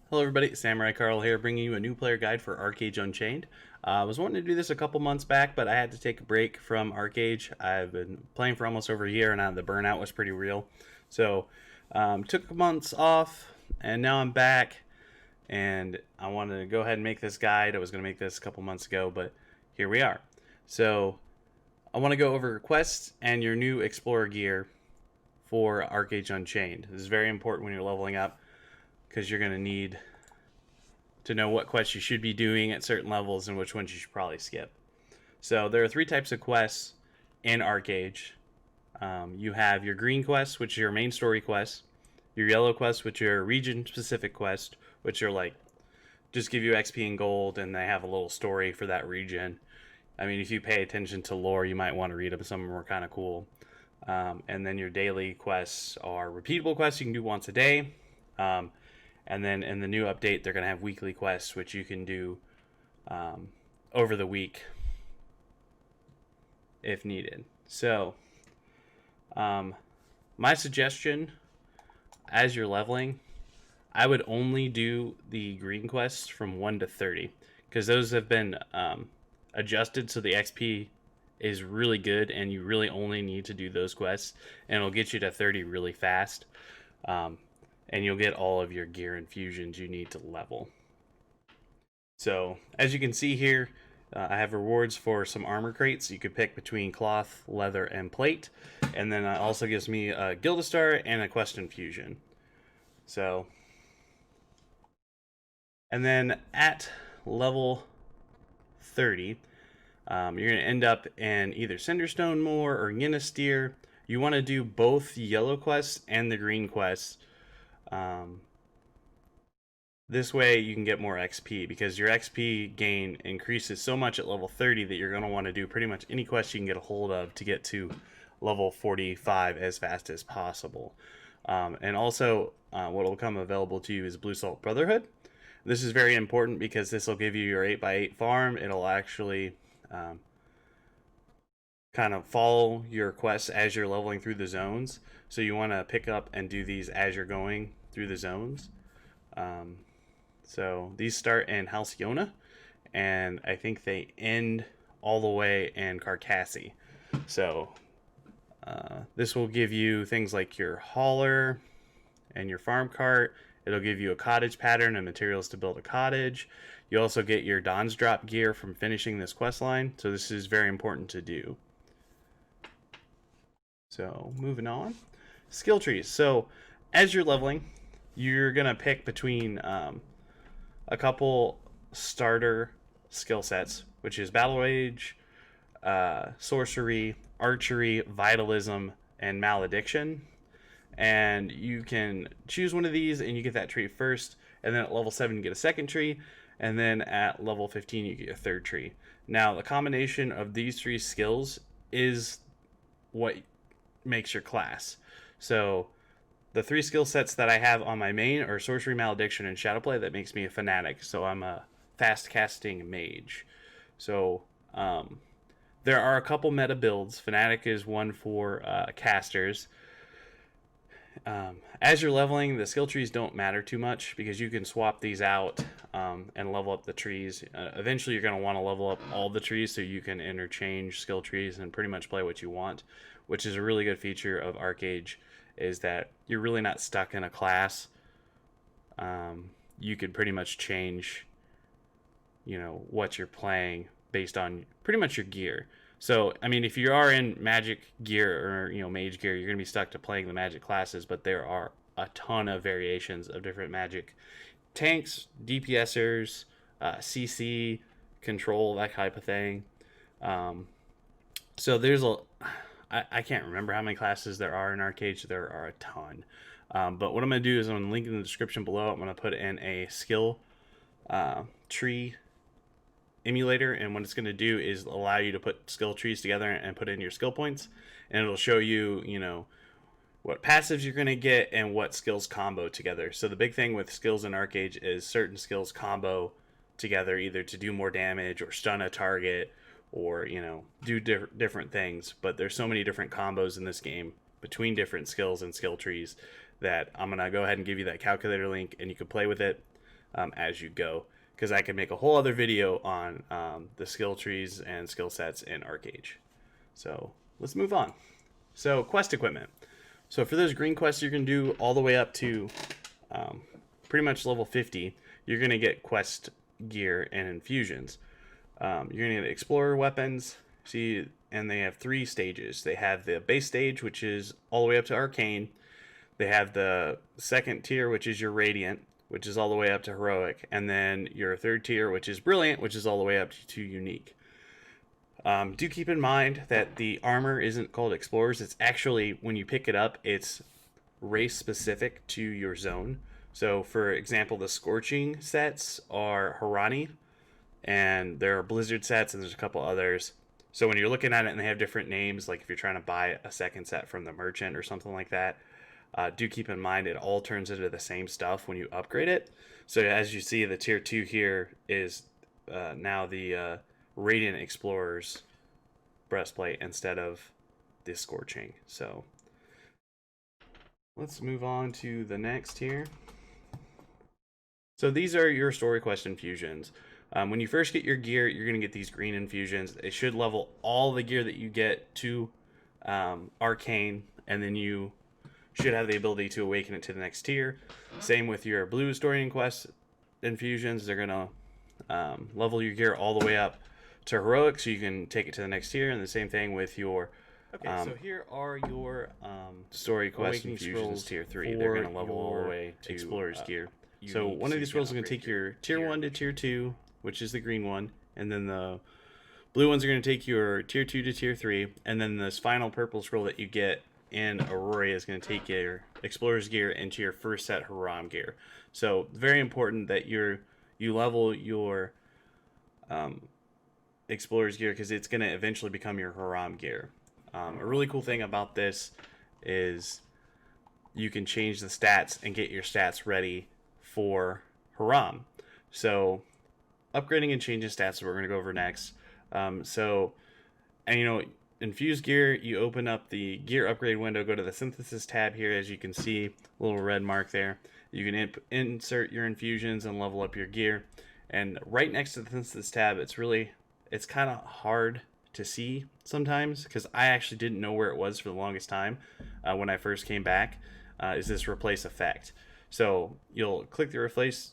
Hello everybody, Samurai Carl here, bringing you a new player guide for ArcheAge Unchained. I was wanting to do this a couple months back, but I had to take a break from ArcheAge. I've been playing for almost over a year, and the burnout was pretty real. So, took months off, and now I'm back, and I wanted to go ahead and make this guide. I was going to make this a couple months ago, but here we are. So, I want to go over quests and your new Explorer gear for ArcheAge Unchained. This is very important when you're leveling up, because you're going to need to know what quests you should be doing at certain levels and which ones you should probably skip. So there are three types of quests in ArcheAge. You have your green quests, which are your main story quests. Your yellow quests, which are region-specific quests, which are like just give you XP and gold, and they have a little story for that region. I mean, if you pay attention to lore, you might want to read them. Some of them are kind of cool. And then your daily quests are repeatable quests you can do once a day. And then in the new update, they're going to have weekly quests, which you can do over the week if needed. So, my suggestion as you're leveling, I would only do the green quests from 1 to 30, because those have been adjusted so the XP is really good, and you really only need to do those quests, and it'll get you to 30 really fast. And you'll get all of your gear infusions you need to level. So, as you can see here, I have rewards for some armor crates. You could pick between cloth, leather, and plate. And then it also gives me a Gildastar and a quest infusion. So, and then at level 30, you're going to end up in either Cinderstone Moor or Ynnisteer. You want to do both the yellow quests and the green quests. This way you can get more XP, because your XP gain increases so much at level 30 that you're going to want to do pretty much any quest you can get a hold of to get to level 45 as fast as possible. And also, what will become available to you is Blue Salt Brotherhood. This is very important because this will give you your 8x8 farm. It'll actually kind of follow your quests as you're leveling through the zones. So you want to pick up and do these as you're going through the zones. So these start in Halcyona, and I think they end all the way in Carcassi. So this will give you things like your hauler and your farm cart. It'll give you a cottage pattern and materials to build a cottage. You also get your Don's Drop gear from finishing this quest line, so this is very important to do. So moving on, skill trees. So as you're leveling, you're gonna pick between a couple starter skill sets, which is Battle Rage, Sorcery, Archery, Vitalism, and Malediction. And you can choose one of these, and you get that tree first. And then at level 7, you get a second tree. And then at level 15, you get a third tree. Now, the combination of these three skills is what makes your class. So the three skill sets that I have on my main are Sorcery, Malediction, and Shadowplay. That makes me a Fanatic, so I'm a fast casting mage. So there are a couple meta builds. Fanatic is one for casters. As you're leveling, the skill trees don't matter too much, because you can swap these out and level up the trees. Eventually, you're going to want to level up all the trees so you can interchange skill trees and pretty much play what you want, which is a really good feature of ArcheAge, is that you're really not stuck in a class. You could pretty much change, what you're playing based on pretty much your gear. So, I mean, if you are in magic gear or, mage gear, you're going to be stuck to playing the magic classes, but there are a ton of variations of different magic tanks, DPSers, CC, control, that type of thing. So there's I can't remember how many classes there are in ArcheAge. There are a ton. But what I'm going to do is I'm going to link in the description below. I'm going to put in a skill tree emulator, and what it's going to do is allow you to put skill trees together and put in your skill points, and it'll show you, what passives you're going to get and what skills combo together. So the big thing with skills in ArcheAge is certain skills combo together, either to do more damage or stun a target, or do different things. But there's so many different combos in this game between different skills and skill trees that I'm gonna go ahead and give you that calculator link, and you can play with it. as you go, because I can make a whole other video on the skill trees and skill sets in ArcheAge. So let's move on. So quest equipment. So for those green quests, you're going to do all the way up to pretty much level 50. You're going to get quest gear and infusions. You're going to get explorer weapons. See, and they have 3 stages. They have the base stage, which is all the way up to arcane. They have the second tier, which is your radiant, which is all the way up to heroic, and then your third tier, which is brilliant, which is all the way up to unique. Do keep in mind that the armor isn't called explorers. It's actually, when you pick it up, it's race specific to your zone. So for example, the scorching sets are Harani, and there are blizzard sets, and there's a couple others. So when you're looking at it and they have different names, like if you're trying to buy a second set from the merchant or something like that, do keep in mind it all turns into the same stuff when you upgrade it. So as you see, the tier 2 here is now the Radiant Explorer's breastplate instead of the Scorching. So let's move on to the next here. So these are your story quest infusions. When you first get your gear, you're going to get these green infusions. It should level all the gear that you get to arcane, and then you should have the ability to awaken it to the next tier. Same with your blue story quest infusions. They're going to level your gear all the way up to heroic, so you can take it to the next tier. And the same thing with your so here are your story quest infusions tier 3. They're going to level all the way to explorer's gear. So one of these scrolls is going to take your tier 1 to tier 2, which is the green one, and then the blue ones are going to take your tier 2 to tier 3, and then this final purple scroll that you get in Aurora is going to take your explorer's gear into your first set Hiram gear. So very important that you level your explorer's gear, because it's going to eventually become your Hiram gear. A really cool thing about this is you can change the stats and get your stats ready for Hiram. So upgrading and changing stats we're going to go over next. Infused gear, you open up the gear upgrade window, go to the synthesis tab here. As you can see, a little red mark there. You can insert your infusions and level up your gear. And right next to the synthesis tab, it's kind of hard to see sometimes, because I actually didn't know where it was for the longest time when I first came back, is this replace effect. So you'll click the replace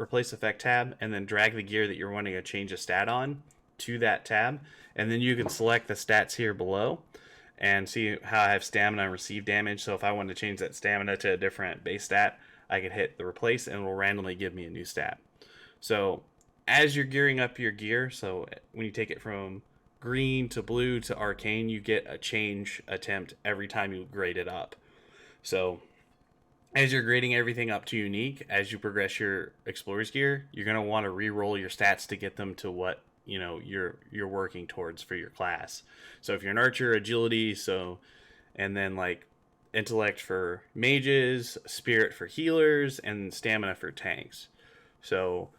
effect tab and then drag the gear that you're wanting to change a stat on to that tab, and then you can select the stats here below and see how I have stamina and receive damage. So if I wanted to change that stamina to a different base stat, I could hit the replace and it will randomly give me a new stat. So as you're gearing up your gear, so when you take it from green to blue to arcane, you get a change attempt every time you grade it up. So as you're grading everything up to unique, as you progress your explorer's gear, you're going to want to re-roll your stats to get them to what you're working towards for your class. So if you're an archer, agility, and then like intellect for mages, spirit for healers, and stamina for tanks. So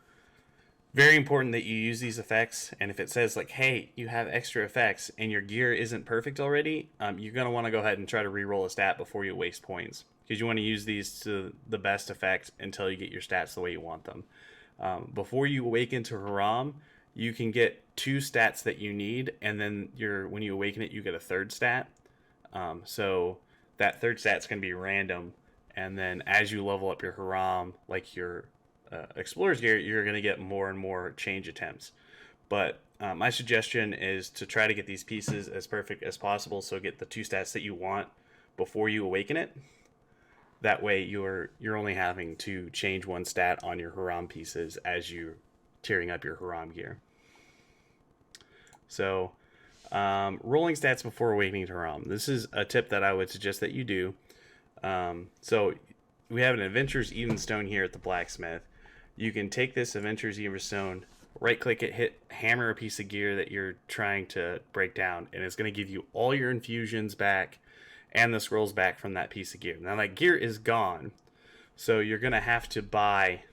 very important that you use these effects. And if it says like, hey, you have extra effects and your gear isn't perfect already, you're going to want to go ahead and try to re-roll a stat before you waste points, because you want to use these to the best effect until you get your stats the way you want them. Before you awaken to Hiram, you can get 2 stats that you need, and then when you awaken it, you get a third stat. So that third stat's going to be random, and then as you level up your Hiram, like your explorer's gear, you're going to get more and more change attempts. But my suggestion is to try to get these pieces as perfect as possible, so get the 2 stats that you want before you awaken it. That way you're only having to change 1 stat on your Hiram pieces as you're tearing up your Hiram gear. So rolling stats before awakening to Hiram. This is a tip that I would suggest that you do. So we have an Adventurer's Evenstone here at the blacksmith. You can take this Adventurer's Evenstone, right click it, hit hammer a piece of gear that you're trying to break down, and it's going to give you all your infusions back and the scrolls back from that piece of gear. Now that gear is gone, so you're going to have to buy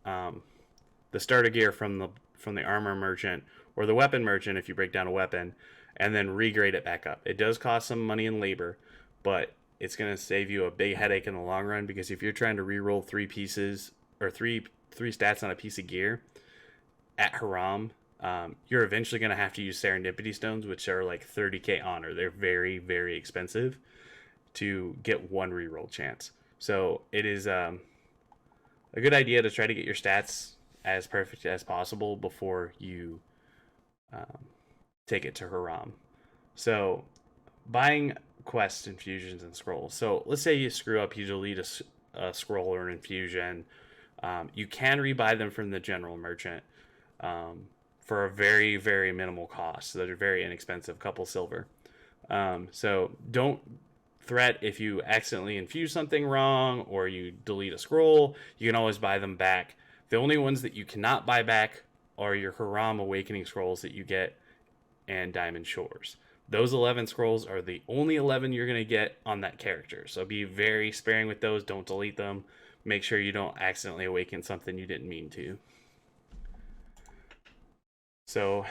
the starter gear from the armor merchant or the weapon merchant if you break down a weapon, and then regrade it back up. It does cost some money and labor, but it's going to save you a big headache in the long run, because if you're trying to re-roll 3 pieces or three 3 stats on a piece of gear at Hiram, you're eventually going to have to use Serendipity Stones, which are like 30k honor. They're very, very expensive to get 1 reroll chance. So it is a good idea to try to get your stats as perfect as possible before you take it to Hiram. So buying quests, infusions, and scrolls. So let's say you screw up, you delete a scroll or an infusion. You can rebuy them from the general merchant for a very, very minimal cost. So they're very inexpensive, couple silver. So don't threat if you accidentally infuse something wrong or you delete a scroll. You can always buy them back. The only ones that you cannot buy back are your Hiram Awakening scrolls that you get and Diamond Shores. Those 11 scrolls are the only 11 you're going to get on that character. So be very sparing with those. Don't delete them. Make sure you don't accidentally awaken something you didn't mean to. So,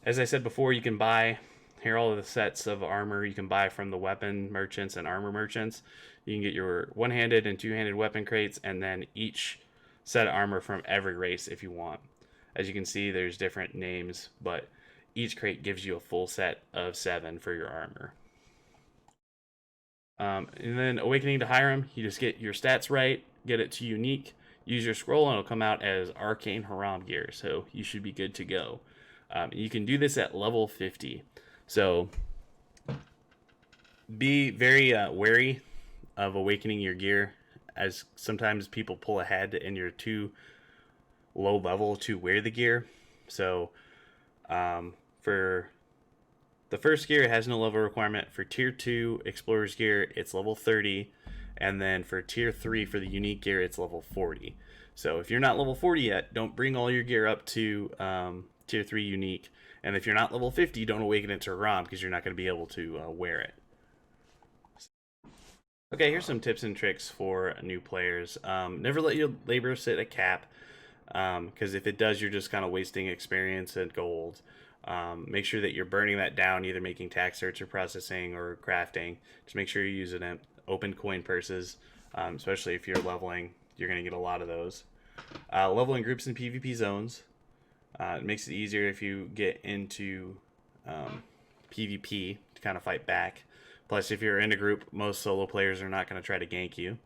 as I said before, you can buy here all of the sets of armor you can buy from the weapon merchants and armor merchants. You can get your one-handed and two-handed weapon crates, and then each set of armor from every race if you want. As you can see, there's different names, but each crate gives you a full set of 7 for your armor. And then Awakening to Hiram, you just get your stats right, get it to unique, use your scroll, and it'll come out as Arcane Hiram gear. So you should be good to go. You can do this at level 50. So be very wary of awakening your gear, as sometimes people pull ahead and you're too low level to wear the gear. So for the first gear, it has no level requirement. For tier 2 explorer's gear, it's level 30, and then for tier 3 for the unique gear, it's level 40. So if you're not level 40 yet, don't bring all your gear up to tier 3 unique. And if you're not level 50, don't awaken it to Hiram, because you're not going to be able to wear it. Okay, here's some tips and tricks for new players. Never let your labor sit at cap, because if it does, you're just kind of wasting experience and gold. Make sure that you're burning that down, either making tax certs or processing or crafting. Just make sure you're using it. Open coin purses, especially if you're leveling, you're going to get a lot of those. Leveling groups in PvP zones. It makes it easier if you get into PvP to kind of fight back. Plus, if you're in a group, most solo players are not going to try to gank you.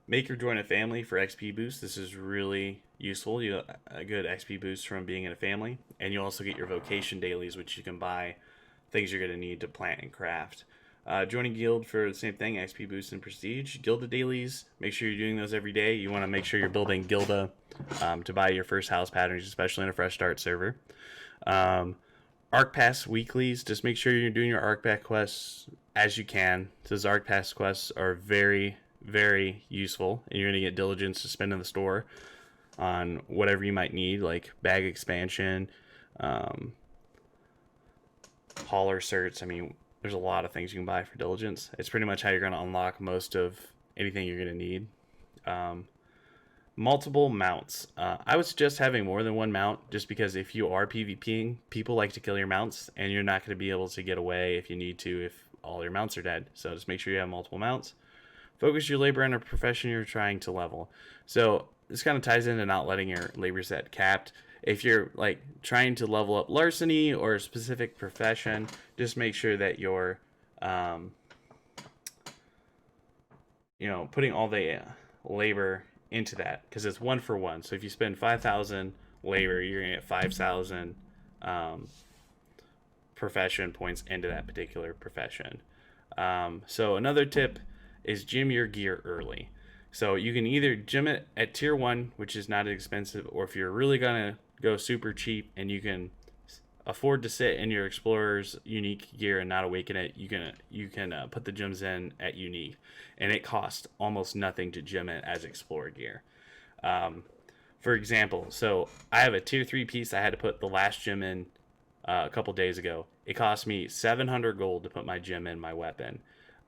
Make or join a family for XP boost. This is really useful. You get a good XP boost from being in a family. And you also get your vocation dailies, which you can buy things you're going to need to plant and craft. Joining guild for the same thing, XP boost and prestige. Gilda dailies, make sure you're doing those every day. You want to make sure you're building Gilda to buy your first house patterns, especially in a fresh start server. Arc Pass weeklies, just make sure you're doing your Arc Pass quests as you can. Those Arc Pass quests are very, very useful, and you're going to get diligence to spend in the store on whatever you might need, like bag expansion, hauler certs. I mean, there's a lot of things you can buy for diligence. It's pretty much how you're going to unlock most of anything you're going to need. Multiple mounts. I would suggest having more than one mount, just because if you are PvPing, people like to kill your mounts, and you're not going to be able to get away if you need to if all your mounts are dead. So just make sure you have multiple mounts. Focus your labor on a profession you're trying to level. So this kind of ties into not letting your labor set capped. If you're like trying to level up larceny or a specific profession, just make sure that you're putting all the labor into that, because it's 1 for 1. So if you spend 5,000 labor, you're gonna get 5,000 profession points into that particular profession. So another tip is gym your gear early. So you can either gym it at tier 1, which is not expensive, or if you're really gonna go super cheap and you can afford to sit in your explorer's unique gear and not awaken it, you can put the gems in at unique, and it costs almost nothing to gem it as explorer gear. For example, so I have a tier 3 piece I had to put the last gem in a couple days ago. It cost me 700 gold to put my gem in my weapon.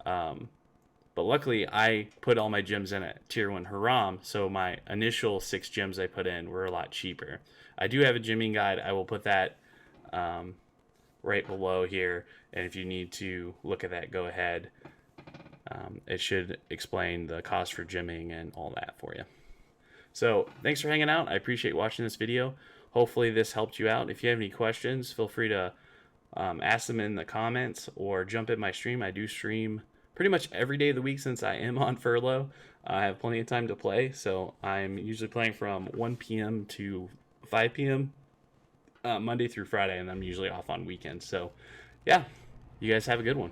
But luckily, I put all my gems in at tier 1 Hiram, so my initial 6 gems I put in were a lot cheaper. I do have a gemming guide. I will put that right below here, and if you need to look at that, go ahead. It should explain the cost for gemming and all that for you. So thanks for hanging out. I appreciate watching this video. Hopefully this helped you out. If you have any questions, feel free to ask them in the comments or jump in my stream. I do stream pretty much every day of the week since I am on furlough. I have plenty of time to play, so I'm usually playing from 1 p.m. to 5 p.m. Monday through Friday, and I'm usually off on weekends. So yeah, you guys have a good one.